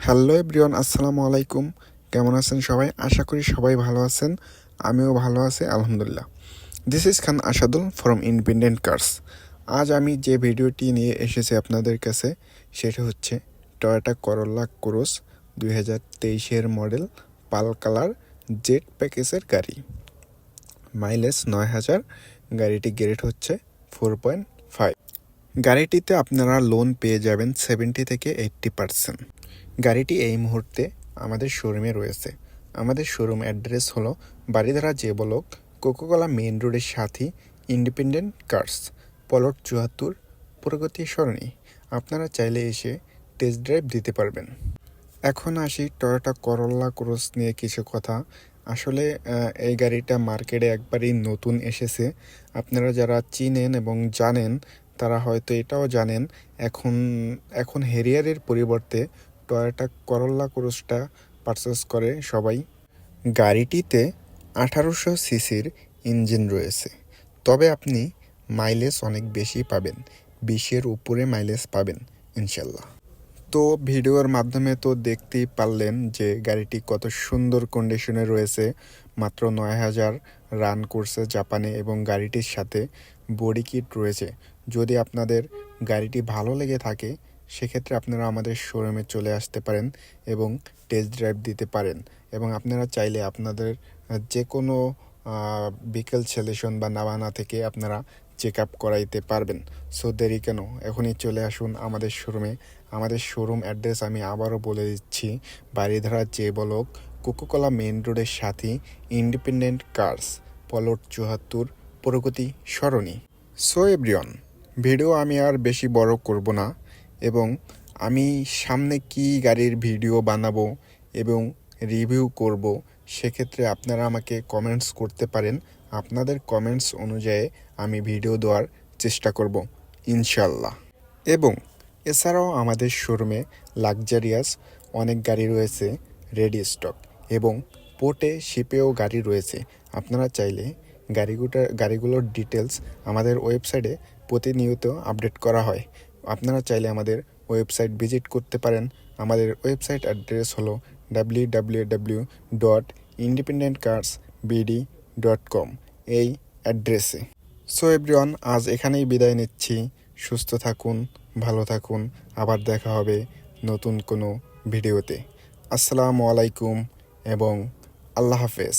Hello everyone, আসসালামু আলাইকুম। কেমন আছেন সবাই? আশা করি সবাই ভালো আছেন। আমিও ভালো আছি আলহামদুলিল্লাহ। This is Khan Asadul from Independent Cars. আজ আমি যে ভিডিওটি নিয়ে এসেছি আপনাদের কাছে সেটা হচ্ছে টয়োটা করোলা ক্রস 2023-এর মডেল, পাল কালার, জেড প্যাকেজের গাড়ি। মাইলেজ 9000, গাড়িটি গ্রেড হচ্ছে 4.5। গাড়িটিতে আপনারা লোন পেয়ে যাবেন 70 থেকে 80%। গাড়িটি এই মুহূর্তে আমাদের শোরুমে রয়েছে। আমাদের শোরুম অ্যাড্রেস হলো Baridhara J block, Coca Cola main রোডের সাথে ইন্ডিপেন্ডেন্ট কার্স, প্লট 74, প্রগতি সরণি। আপনারা চাইলে এসে টেস্ট ড্রাইভ দিতে পারবেন। এখন আসি টয়োটা করোলা ক্রস নিয়ে কিছু কথা। আসলে এই গাড়িটা মার্কেটে একবারই নতুন এসেছে। আপনারা যারা চিনেন এবং জানেন তারা হয়তো এটাও জানেন, এখন এখন হেরিয়ারের পরিবর্তে টয়োটা করোলা ক্রসটা পারচেস করে সবাই। গাড়িটিতে 1800 সিসির ইঞ্জিন রয়েছে, তবে আপনি মাইলেজ অনেক বেশি পাবেন, 20-এর উপরে মাইলেজ পাবেন ইনশাল্লাহ। তো ভিডিওর মাধ্যমে তো দেখতেই পারলেন যে গাড়িটি কত সুন্দর কন্ডিশনে রয়েছে। মাত্র 9000 রান করছে জাপানে এবং গাড়িটির সাথে বডি কিট রয়েছে। যদি আপনাদের গাড়িটি ভালো লেগে থাকে সেক্ষেত্রে আপনারা আমাদের শোরুমে চলে আসতে পারেন এবং টেস্ট ড্রাইভ দিতে পারেন, এবং আপনারা চাইলে আপনাদের যে কোনো বিকেল সেলেশন বা নাবানা থেকে আপনারা চেক আপ করাইতে পারবেন। সো দেরি কেন, এখনই চলে আসুন আমাদের শোরুমে। আমাদের শোরুম অ্যাড্রেস আমি আবারও বলে দিচ্ছি, Baridhara J block, Coca Cola main রোডের সাথে ইন্ডিপেন্ডেন্ট কার্স, প্লট 74, প্রগতি সরণি। সো এভরিওয়ান, ভিডিও আমি আর বেশি বড় করব না, এবং আমি সামনে কি গাড়ির ভিডিও বানাবো এবং রিভিউ করব সেক্ষেত্রে আপনারা আমাকে কমেন্টস করতে পারেন। আপনাদের কমেন্টস অনুযায়ী আমি ভিডিও দেওয়ার চেষ্টা করব ইনশাল্লাহ। এবং এছাড়াও আমাদের শোরুমে লাক্সারিয়াস অনেক গাড়ি রয়েছে রেডি স্টক, এবং পোর্টে শিপেও গাড়ি রয়েছে। আপনারা চাইলে গাড়িগুলোর ডিটেলস আমাদের ওয়েবসাইটে প্রতিনিয়ত আপডেট করা হয়। আপনারা চাইলে আমাদের ওয়েবসাইট ভিজিট করতে পারেন। আমাদের ওয়েবসাইট অ্যাড্রেস হলো www.independentcarsbd.com, এই অ্যাড্রেসে। সো এভরিওয়ান, আজ এখানেই বিদায় নিচ্ছি। সুস্থ থাকুন, ভালো থাকুন, আবার দেখা হবে নতুন কোনো ভিডিওতে। আসসালামু আলাইকুম এবং আল্লাহ হাফেজ।